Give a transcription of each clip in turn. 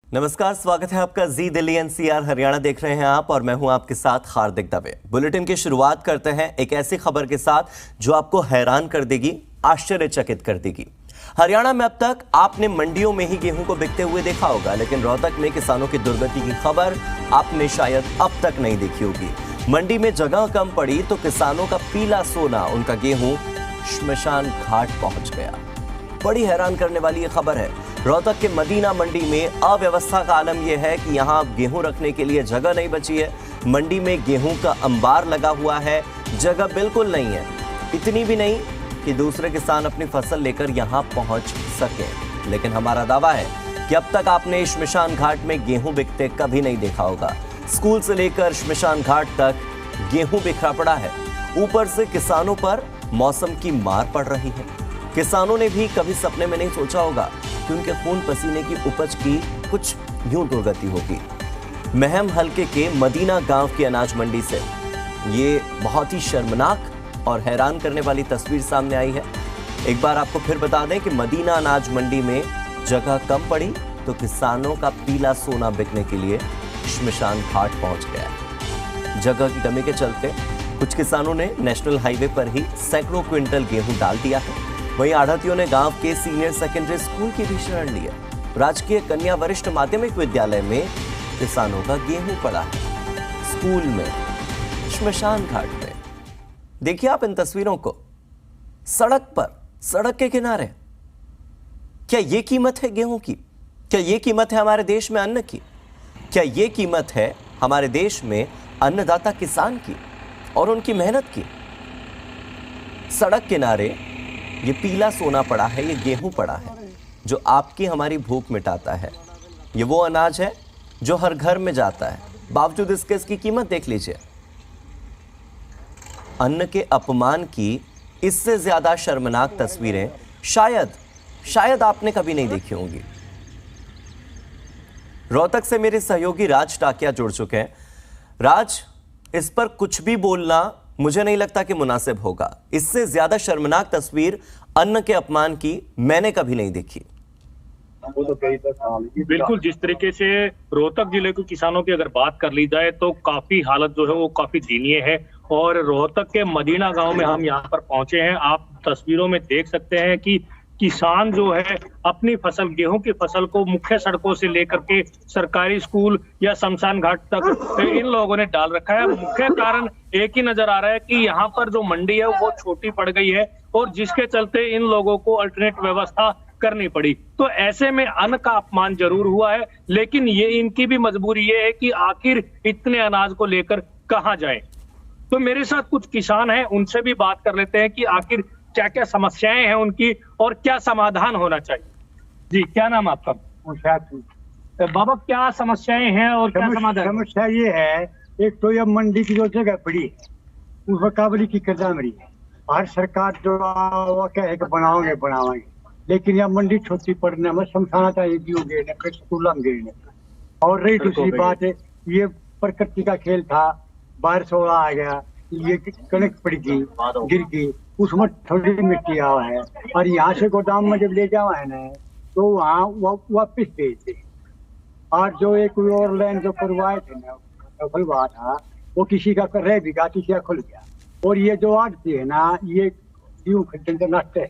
नमस्कार, स्वागत है आपका जी दिल्ली एनसीआर हरियाणा देख रहे हैं आप और मैं हूं आपके साथ हार्दिक दवे। बुलेटिन की शुरुआत करते हैं एक ऐसी खबर के साथ जो आपको हैरान कर देगी, आश्चर्यचकित कर देगी। हरियाणा में अब तक आपने मंडियों में ही गेहूं को बिकते हुए देखा होगा, लेकिन रोहतक में किसानों की दुर्गति की खबर आपने शायद अब तक नहीं देखी होगी। मंडी में जगह कम पड़ी तो किसानों का पीला सोना, उनका गेहूं श्मशान घाट पहुंच गया। बड़ी हैरान करने वाली ये खबर है। रोहतक के मदीना मंडी में अव्यवस्था का आलम यह है कि यहां गेहूं रखने के लिए जगह नहीं बची है। मंडी में गेहूं का अंबार लगा हुआ है, जगह बिल्कुल नहीं है। इतनी भी नहीं कि दूसरे किसान अपनी फसल लेकर यहां पहुंच सके। लेकिन हमारा दावा है कि अब तक आपने श्मशान घाट में गेहूं बिकते कभी नहीं देखा होगा। स्कूल से लेकर श्मशान घाट तक गेहूं बिखरा पड़ा है। ऊपर से किसानों पर मौसम की मार पड़ रही है। किसानों ने भी कभी सपने में नहीं सोचा होगा कि उनके खून पसीने की उपज की कुछ यूं दुर्गति होगी। महम हलके के मदीना गांव की अनाज मंडी से ये बहुत ही शर्मनाक और हैरान करने वाली तस्वीर सामने आई है। एक बार आपको फिर बता दें कि मदीना अनाज मंडी में जगह कम पड़ी तो किसानों का पीला सोना बिकने के लिए श्मशान घाट पहुंच गया। जगह की कमी के चलते कुछ किसानों ने नेशनल हाईवे पर ही सैकड़ों क्विंटल गेहूं डाल दिया है। वहीं आढ़तियों ने गांव के सीनियर सेकेंडरी स्कूल की भी शरण ली है। राजकीय कन्या वरिष्ठ माध्यमिक विद्यालय में किसानों का गेहूं पड़ा है, स्कूल में, श्मशान घाट में। देखिए आप इन तस्वीरों को, सड़क पर, सड़क के किनारे। क्या ये कीमत है गेहूं की? क्या ये कीमत है हमारे देश में अन्न की? क्या ये कीमत है हमारे देश में अन्नदाता किसान की और उनकी मेहनत की? सड़क किनारे ये पीला सोना पड़ा है, ये गेहूं पड़ा है जो आपकी हमारी भूख मिटाता है। ये वो अनाज है जो हर घर में जाता है, बावजूद इसकी कीमत देख लीजिए। अन्न के अपमान की इससे ज्यादा शर्मनाक तस्वीरें शायद आपने कभी नहीं देखी होंगी। रोहतक से मेरे सहयोगी राज टाकिया जुड़ चुके हैं। राज, इस पर कुछ भी बोलना मुझे नहीं लगता कि मुनासिब होगा। इससे ज्यादा शर्मनाक तस्वीर अन्न के अपमान की मैंने कभी नहीं देखी। बिल्कुल, जिस तरीके से रोहतक जिले के किसानों की अगर बात कर ली जाए तो काफी हालत जो है वो काफी दयनीय है। और रोहतक के मदीना गांव में हम यहाँ पर पहुंचे हैं। आप तस्वीरों में देख सकते हैं कि किसान जो है अपनी फसल, गेहूं की फसल को मुख्य सड़कों से लेकर के सरकारी स्कूल या शमशान घाट तक इन लोगों ने डाल रखा है। मुख्य कारण एक ही नजर आ रहा है कि यहाँ पर जो मंडी है वो छोटी पड़ गई है और जिसके चलते इन लोगों को अल्टरनेट व्यवस्था करनी पड़ी। तो ऐसे में अन्न का अपमान जरूर हुआ है, लेकिन ये इनकी भी मजबूरी ये है कि आखिर इतने अनाज को लेकर कहाँ जाए। तो मेरे साथ कुछ किसान हैं, उनसे भी बात कर लेते हैं कि आखिर क्या क्या समस्याएं हैं उनकी और क्या समाधान होना चाहिए। जी, क्या नाम आपका? बाबा, क्या समस्याएं हैं और क्या समाधान? समस्या ये है, एक तो ये मंडी की जो जगह पड़ी उसमें काबली की कर्जामरी है। हर सरकार जो कहे कि बनावाएंगे, लेकिन यह मंडी छोटी पड़ने में शमशाना चाहिए फिर स्कूल में गिरने। और रही दूसरी बात है, ये प्रकृति का खेल था, बारिश हो आ गया, ये कनक पड़ गई, गिर गई, उसमें थोड़ी मिट्टी आवा है और यहाँ से गोदाम में जब ले जावा है ना तो वहाँ वापिस भेजते। और जो एक और लाइन जो करवाए थे ना, खुलवा था, वो किसी का रह भी गया, किसी का खुल गया। और ये जो आड़ती है ना, ये यूं नष्ट है।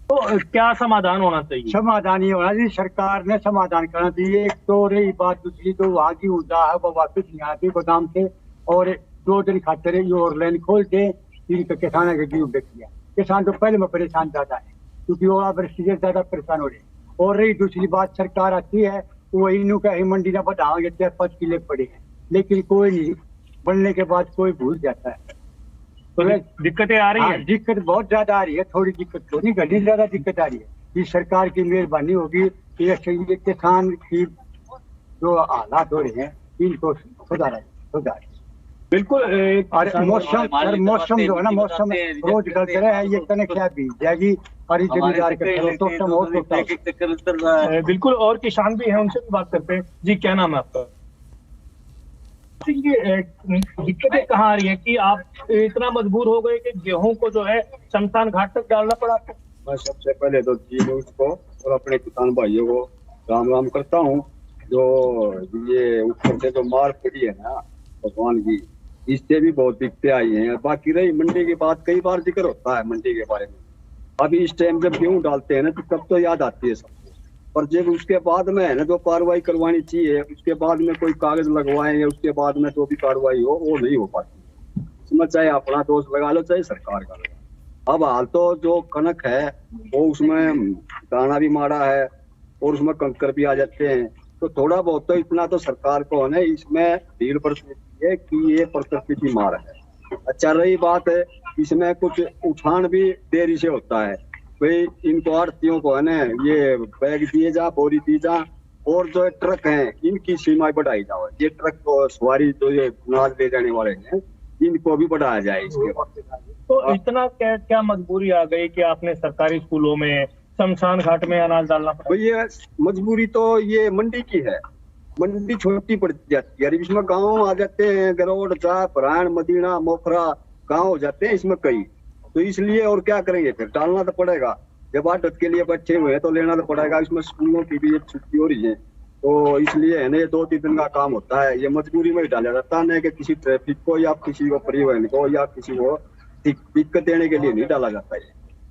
तो क्या समाधान होना चाहिए? समाधान ये होना चाहिए, सरकार ने समाधान करना चाहिए। एक तो रही बात, दूसरी तो वहाँ की ऊर्जा है वो वापिस नहीं आती गोदाम से, और 2 दिन खाते रहे और लाइन खोल दे, इनका किसान के गेहूं बेच दिया। किसान तो पहले में परेशान ज्यादा है क्योंकि ओलावृष्टि से ज्यादा परेशान हो रहे हैं। और रही दूसरी बात, सरकार आती है वो इनू का मंडी ना बढ़ाओगे 4-5 किले पड़े हैं, लेकिन कोई नहीं, बनने के बाद कोई भूल जाता है। तो दिक्कतें आ रही है? दिक्कत बहुत ज्यादा आ रही है, थोड़ी दिक्कत तो नहीं, घनी ज्यादा दिक्कत आ रही है। इस सरकार की मेहरबानी होगी कि किसान की जो हालात हो रहे हैं इनको सुधारे। बिल्कुल। और मौसम जो है ना, मौसम रोज गलत रहे हैं, ये कनक क्या बीज जाएगी और ये जमींदार बिल्कुल। और किसान भी हैं, उनसे भी बात करते हैं। जी, क्या नाम है आपका? दिक्कतें कहाँ आ रही है कि आप इतना मजबूर हो गए कि गेहूं को जो है शमशान घाट तक डालना पड़ा आपको? मैं सबसे पहले तो जी न्यूज को और अपने किसान भाइयों को राम राम करता हूँ। जो ये ऊपर से जो मार पड़ी है ना भगवान की, इससे भी बहुत दिक्कतें आई हैं। बाकी रही मंडी की बात, कई बार जिक्र होता है मंडी के बारे में। अभी इस टाइम जब गेहूं डालते हैं ना तो तब तो याद आती है सबको, पर जब उसके बाद में है ना जो कार्रवाई करवानी चाहिए, उसके बाद में कोई कागज लगवाएंगे, उसके बाद में जो भी कार्रवाई हो वो नहीं हो पाती। इसमें चाहे अपना दोष लगा लो चाहे सरकार का लगा। अब हाल तो जो कनक है वो उसमें दाना भी मारा है और उसमें कंकर भी आ जाते हैं, तो थोड़ा बहुत तो इतना तो सरकार को है ना इसमें ढील बरतनी है कि ये प्रकृति की मार है। अच्छा रही बात है इसमें कुछ उठान भी देरी से होता है, भाई इनको आड़तियों को है ना ये बैग दिए जा, बोरी दी जा, और जो ट्रक हैं इनकी सीमाएं बढ़ाई जाए। ये ट्रक को सवारी जो ये अनाज ले जाने वाले हैं इनको भी बढ़ाया जाए इसके बाद। तो इतना क्या मजबूरी आ गई कि आपने सरकारी स्कूलों में शमशान घाट में अनाज डालना पड़ा? ये मजबूरी तो ये मंडी की है, मंडी छोटी पड़ जाती है, इसमें गाँव आ जाते हैं, गरोड़, चाप, रायण, मदीना, मोखरा गाँव हो जाते हैं इसमें कई, तो इसलिए और क्या करेंगे फिर डालना तो पड़ेगा। जब आदत के लिए बैठे हुए हैं तो लेना तो पड़ेगा। इसमें स्कूलों की भी एक छुट्टी हो रही है तो इसलिए है ना ये 2-3 दिन का काम होता है, ये मजबूरी में डाला जाता है, कि किसी ट्रैफिक को या किसी को परिवहन को या किसी को दिक्कत देने के लिए नहीं डाला जाता है,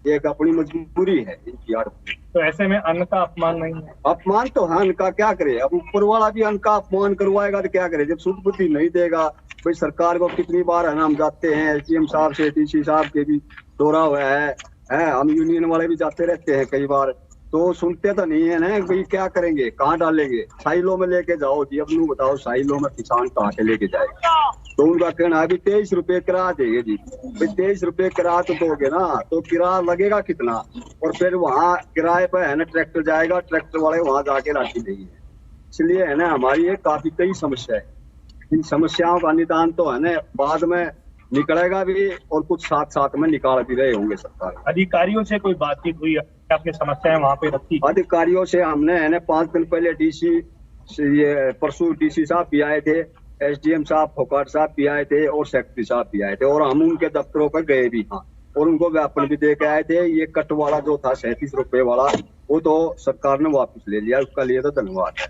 ये एक अपनी मजबूरी है इनकी आड़त। तो ऐसे में अन्न का अपमान नहीं है? अपमान तो हाँ, अन्न का क्या करे, अब ऊपर वाला भी अन्न का अपमान करवाएगा तो क्या करे, जब शुद्ध बुद्धि नहीं देगा। भाई सरकार को कितनी बार है ना हम जाते हैं, सीएम साहब से, डीसी साहब के भी दौरा हुआ है, हम यूनियन वाले भी जाते रहते हैं कई बार, तो सुनते तो नहीं है ना। भाई क्या करेंगे, कहाँ डालेंगे, साइलों में लेके जाओ जी, अब नू बताओ साइलों में किसान कहाँ से लेके जाएगा। तो उनका कहना है 23 रुपए किराया देंगे जी, भाई 23 रुपए किराया तो दोगे ना, तो किराया लगेगा कितना, और फिर वहाँ किराए पे है ना ट्रैक्टर जाएगा, ट्रैक्टर वाले वहाँ जाके राशि देंगे। इसलिए है ना हमारी ये काफी कई समस्या है, इन समस्याओं का निदान तो है ना बाद में निकलेगा भी और कुछ साथ साथ में निकाल भी रहे होंगे सरकार। अधिकारियों से कोई बातचीत हुई, आपने समस्याएं वहाँ पे रखी? अधिकारियों से हमने है ना 5 दिन पहले डीसी ये परसों डीसी साहब भी आए थे, एसडीएम साहब, फोकाट साहब भी आए थे और सेक्रेटरी साहब भी आए थे, और हम उनके दफ्तरों पर गए भी, हाँ, और उनको ज्ञापन भी दे के आए थे। ये कट वाला जो था 37 रुपए वाला वो तो सरकार ने वापस ले लिया, उसका लिए तो धन्यवाद है।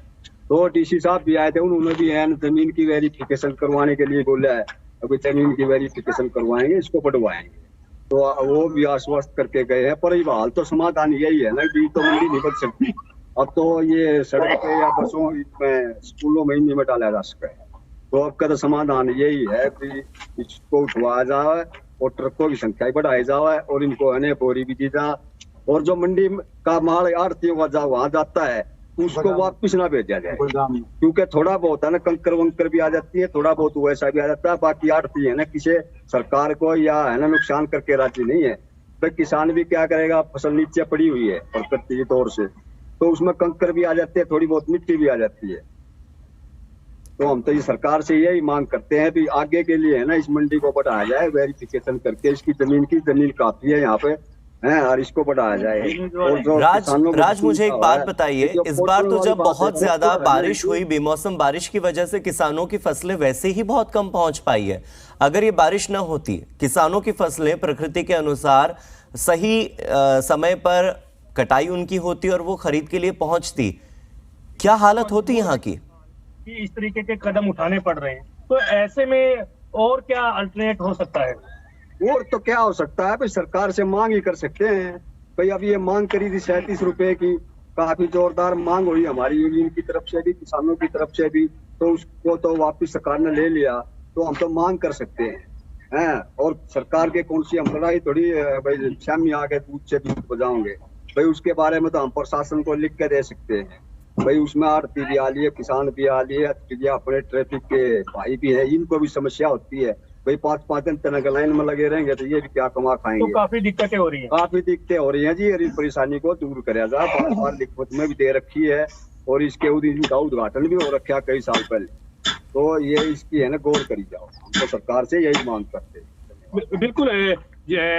तो डीसी साहब भी आए थे, उन्होंने भी है जमीन की वेरिफिकेशन करवाने के लिए बोला है, अभी जमीन की वेरिफिकेशन करवाएंगे, इसको बढ़वाएंगे, तो वो भी आश्वस्त करके गए हैं। पर हाल तो समाधान यही है ना कि तो मंडी नहीं बच सकती, अब तो ये सड़क पे या बसों में स्कूलों में नहीं में डाला जा सके, तो अब का तो समाधान यही है कि इसको उठवाया जाए और ट्रकों की संख्या बढ़ाई जाए और इनको है बोरी भी दी जाए, और जो मंडी का माल आड़तियों का वहां जाता है उसको वापिस ना भेजा जाए, क्योंकि थोड़ा बहुत है ना कंकर वंकर भी आ जाती है, थोड़ा बहुत वैसा भी आ जाता है, बाकी आड़ती है ना किसी सरकार को या है ना नुकसान करके राजी नहीं है। तो किसान भी क्या करेगा, फसल नीचे पड़ी हुई है प्रकृति के तौर से, तो उसमें कंकर भी आ जाते हैं, थोड़ी बहुत मिट्टी भी आ जाती है। तो हम तो ये सरकार से यही मांग करते हैं कि आगे के लिए है ना इस मंडी को बढ़ाया जाए, वेरिफिकेशन करके इसकी जमीन काफी है यहाँ पे, और इसको बढ़ाया जाए। राज मुझे एक बात बताइए, इस बार तो जब बहुत ज्यादा बारिश हुई, बेमौसम बारिश की वजह से किसानों की फसलें वैसे ही बहुत कम पहुंच पाई है। अगर ये बारिश न होती, किसानों की फसलें प्रकृति के अनुसार सही समय पर कटाई उनकी होती और वो खरीद के लिए पहुंचती, क्या हालत होती यहाँ की? इस तरीके के कदम उठाने पड़ रहे हैं, तो ऐसे में और क्या अल्टरनेट हो सकता है? और तो क्या हो सकता है, भाई सरकार से मांग ही कर सकते हैं। भाई अब ये मांग करी थी 37 रुपए की, काफी जोरदार मांग हुई हमारी यूनियन की तरफ से भी, किसानों की तरफ से भी, तो उसको तो वापिस सरकार ने ले लिया, तो हम तो मांग कर सकते हैं। और सरकार के कौन सी हम लड़ाई थोड़ी भाई शामी आके दूध से दूध बजाओगे, भाई उसके बारे में तो हम प्रशासन को लिख के दे सकते हैं। भाई उसमें आड़ती भी आ लिए, किसान भी आ लिए, अपने ट्रैफिक के भाई भी है, इनको भी समस्या होती है। भाई 5-5 दिन तक लाइन में लगे रहेंगे तो ये भी क्या कमा खाएंगे। तो काफी दिक्कतें हो रही हैं। काफी दिक्कतें हो रही हैं जी, इस परेशानी को दूर करा जाए। बार लिखत में भी दे रखी है और इसके उद्घाटन भी हो रखा कई साल पहले, तो ये इसकी है ना गौर करी जाओ, हम तो सरकार से यही मांग करते हैं। बिल्कुल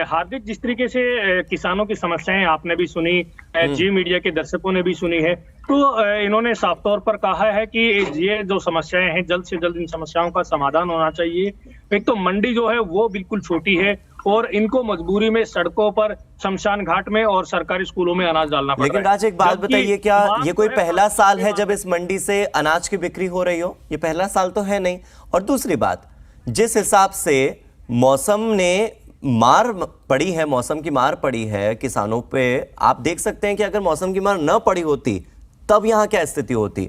हार्दिक, जिस तरीके से किसानों की समस्याएं आपने भी सुनी, जी मीडिया के दर्शकों ने भी सुनी है, तो इन्होंने साफ तौर पर कहा है कि ये जो समस्याएं हैं जल्द से जल्द इन समस्याओं का समाधान होना चाहिए। एक तो मंडी जो है वो बिल्कुल छोटी है और इनको मजबूरी में सड़कों पर, शमशान घाट में और सरकारी स्कूलों में अनाज डालना पड़ रहा है। लेकिन राज, एक बात जबकि बताइए, क्या ये कोई मांग जो है पहला साल है जब इस मंडी से अनाज की बिक्री हो रही हो? ये पहला साल तो है नहीं। और दूसरी बात, जिस हिसाब से मौसम ने मार पड़ी है, मौसम की मार पड़ी है किसानों पे, आप देख सकते हैं कि अगर मौसम की मार न पड़ी होती तब यहां क्या स्थिति होती।